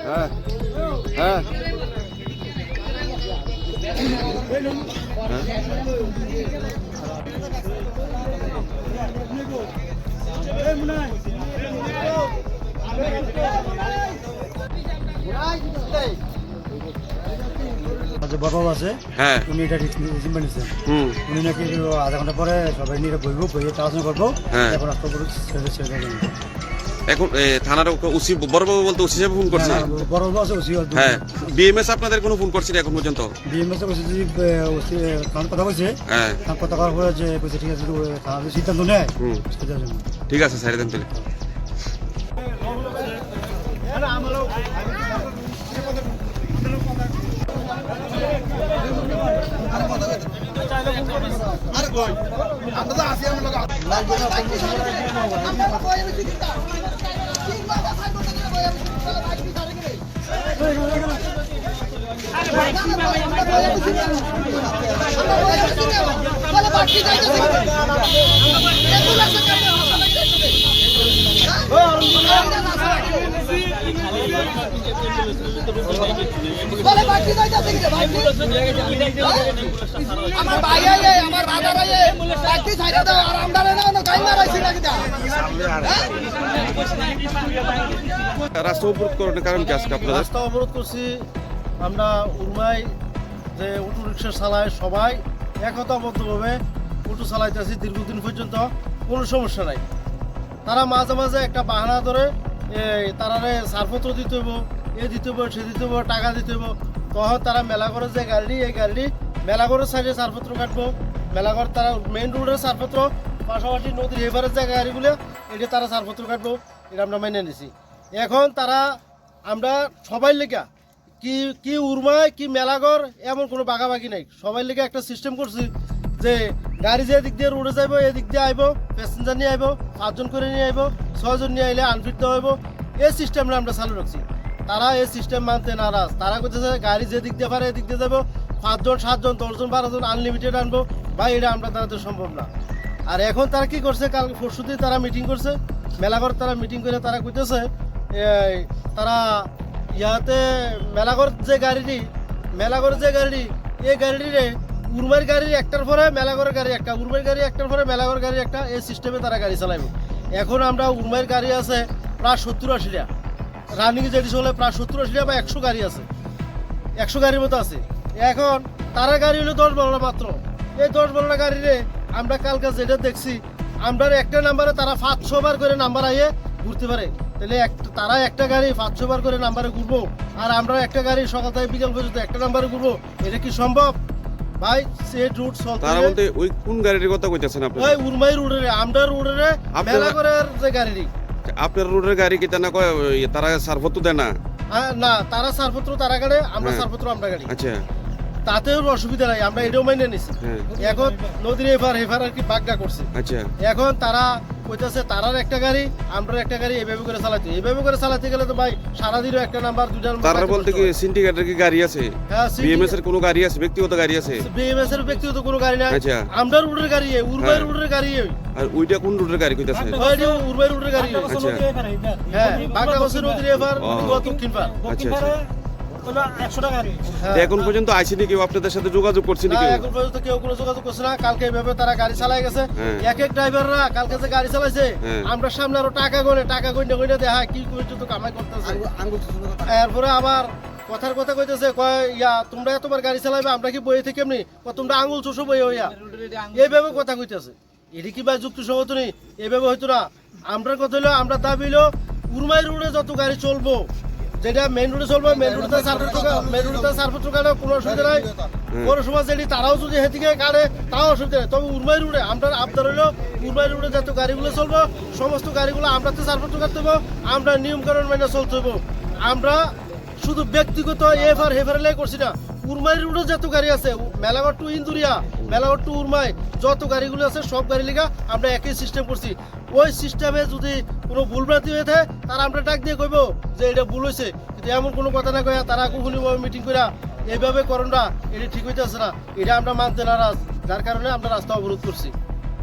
হ্যাঁ হ্যাঁ বড় আছে হ্যাঁ উনি এটা রিজিম বানিয়েছেন উনি নাকি আধা ঘন্টা পরে সবাই নিয়ে বইবো বইয়ে চালাচনা করবো এখন রাস্তা করে ছেড়ে দেবেন। এখন থানার ওসি বড়বাবু বলতে ওসি সাহেব ফোন করছে বড়বাবু আছে ওসি হ্যাঁ বিএমএস আপনাদের কোনো ফোন করছিল এখন পর্যন্ত বিএমএস ওসি যদি ওসি থানার কথা বলছে হ্যাঁ কথা করার পরে যে বলছে ঠিক আছে থানার সিদ্ধান্ত নেয় সেটার জন্য ঠিক আছে স্যার দেন তাহলে আমার ভাই আইয়ে আমার বাজার আইয়ে বাকি ছাইরা দাও আর আমদারে না না গাইমা রাইছি না কিটা রাস্তা অবরোধ করার কারণ কি আজকে আপনারা রাস্তা অবরোধ করছি আমরা উর্মাই যে অটো রিক্সা চালায় সবাই একতাবদ্ধভাবে অটো চালাইতেছি দীর্ঘদিন পর্যন্ত কোনো সমস্যা নাই। তারা মাঝে মাঝে একটা বাহানা ধরে তারারে ছাড়পত্র দিতে হইব দিতে হইব সে দিতে হইব টাকা দিতে হইব তখন তারা মেলাঘরের যে গাড়ি এই গাড়ি মেলাঘরের সাইডে ছাড়পত্র কাটবো মেলাঘর তারা মেইন রোডের ছাড়পত্র পাশাপাশি নদীর এবারের যে গাড়িগুলো এটা তারা ছাড়পত্র কাটবো এটা আমরা মেনে নিছি। এখন তারা আমরা সবাই লেখা কি উর্মায় কি মেলাঘর এমন কোনো বাগাবাগি নাই সবাই লেগে একটা সিস্টেম করছি যে গাড়ি যে দিক দিয়ে রোডে যাইব এদিক দিয়ে আইব প্যাসেঞ্জার নিয়ে আইব 5 জন করে নিয়ে আইব 6 জন নিয়ে আইলে আনফিট দেওয়া হইব এই সিস্টেমটা আমরা চালু রাখছি। তারা এই সিস্টেম মানতে নারাজ তারা করতেছে গাড়ি যে দিক দিয়ে পারে এদিক দিয়ে যাবো 5 জন 7 জন 10 জন 12 জন আনলিমিটেড আনবো ভাই এটা আমরা তাদের সম্ভব না। আর এখন তারা কি করছে কাল পরশুদিন তারা মিটিং করছে মেলাঘর তারা মিটিং করে তারা কইতেছে তারা ইয়াতে মেলাঘর যে গাড়িটি এই গাড়িটিরে উর্মার গাড়ি একটার পরে মেলাঘরের গাড়ি একটা উর্মার গাড়ি একটার পরে মেলাঘর গাড়ি একটা এই সিস্টেমে তারা গাড়ি চালাইব। এখন আমরা উর্মার গাড়ি আছে প্রায় 70-80টা রানিং যেটি চলে প্রায় 70-80টা বা 100 গাড়ি আছে 100 গাড়ির মতো আছে। এখন তারা গাড়ি হলো 10-12টা মাত্র এই 10-12টা গাড়িরে আমরা কালকে যেটা দেখছি আমরা একটা নাম্বারে তারা 500 বার করে নাম্বার আইয়ে ঘুরতে পারে তাহলে তারা একটা গাড়ি 500 বার করে নাম্বারে ঘুরবো আর আমরা একটা গাড়ি সকাল থেকে বিকাল পর্যন্ত একটা নাম্বারে ঘুরবো এটা কি সম্ভব ভাই? সে রুট চলতে তারা বলতে ওই কোন গাড়ির কথা কইতাছেন আপনি? ওই উর্মাই রোডের আমরা রোডের মেলাঘরের যে গাড়ি আপনার রোডের গাড়ি কি না কয় তারা ছাড়পত্র দেয় না? না তারা ছাড়পত্র তারা গাড়ি আমরা ছাড়পত্র আমরা গাড়ি আচ্ছা তাতেও অসুবিধা নাই আমরা এটাও মাইনে নিছি। এখন নদীর এফার আর কি বাগডা করছে আচ্ছা এখন তারা কইতাছে তারার একটা গাড়ি আমরা একটা গাড়ি এইভাবে করে চালাতে গেলে তো ভাই সারাদিনও একটা নাম্বার দুইটা তারা বলতে কি সিন্ডিকেটের কি গাড়ি আছে? হ্যাঁ বিএমএস এর কোনো গাড়ি আছে ব্যক্তিগত গাড়ি আছে? বিএমএস এর ব্যক্তিগত কোনো গাড়ি নাই আচ্ছা আমরা রোডের গাড়ি উর্বাই রোডের গাড়ি আর ওইটা কোন রোডের গাড়ি কইতাছে? ওইটা উর্বাই রোডের গাড়ি আচ্ছা হ্যাঁ বাগডা করছে নদীর এফার দক্ষিণ পার আচ্ছা এখন পর্যন্ত আইসিনি কেউ আপনাদের সাথে যোগাযোগ করছে নাকি? এখন পর্যন্ত কেউ কোনো যোগাযোগ করছে না। কালকে এইভাবে তারা গাড়ি চালাই গেছে এক ড্রাইভাররা কালকে যে গাড়ি চালাইছে আমরা সামনে আরো টাকা গইনা দেখা কি পর্যন্ত কামাই করতেছে। এরপরে আবার কথার কথা কইতেছে কয় ইয়া তোমরা এতবার গাড়ি চালাইবে আমরা কি বইয়ে থেকে এমনি তোমরা আঙুল চুষো বইয়ে হইয়া এইভাবে কথা কইতেছে। এটি কি ভাই যুক্তিসঙ্গত নেই? এইভাবে হয়তো না। আমরা কথা হইলো আমরা দাবি হইলো উর্মাই রোডে যত গাড়ি চলবো যেটা মেইন রোডে চলবে মেইন রোডে ছাড়পত্র কাটে কোনো অসুবিধা নাই। পৌরসভা যেটি তারাও যদি হেদিকে কাটে তাও অসুবিধা নেই। তবে উর্মাই রোডে আমরা আবদার হইলো উর্মাই রোডে যত গাড়িগুলো চলবো সমস্ত গাড়িগুলো আমরা তো ছাড়পত্র কাটতে হবো আমরা নিয়মকানুন মেনে চলতে হবো। আমরা শুধু ব্যক্তিগত এফার হেফারেলাই করছি না উর্মাই রোডে যত গাড়ি আছে মেলাঘর টু ইন্দুরিয়া মেলাঘর টু উর্মাই যত গাড়িগুলো আছে সব গাড়ি লেগা আমরা একই সিস্টেম করছি। ওই সিস্টেমে যদি কোনো ভুলভ্রান্তি হয়ে থাকে তারা আমরা ডাক দিয়ে কইব যে এটা ভুল হয়েছে কিন্তু এমন কোনো কথা না কইয়া তারা কখনোভাবে মিটিং করে এইভাবে করণটা এটা ঠিক হইতেছে না এটা আমরা মানতে নারাজ যার কারণে আমরা রাস্তা অবরোধ করছি।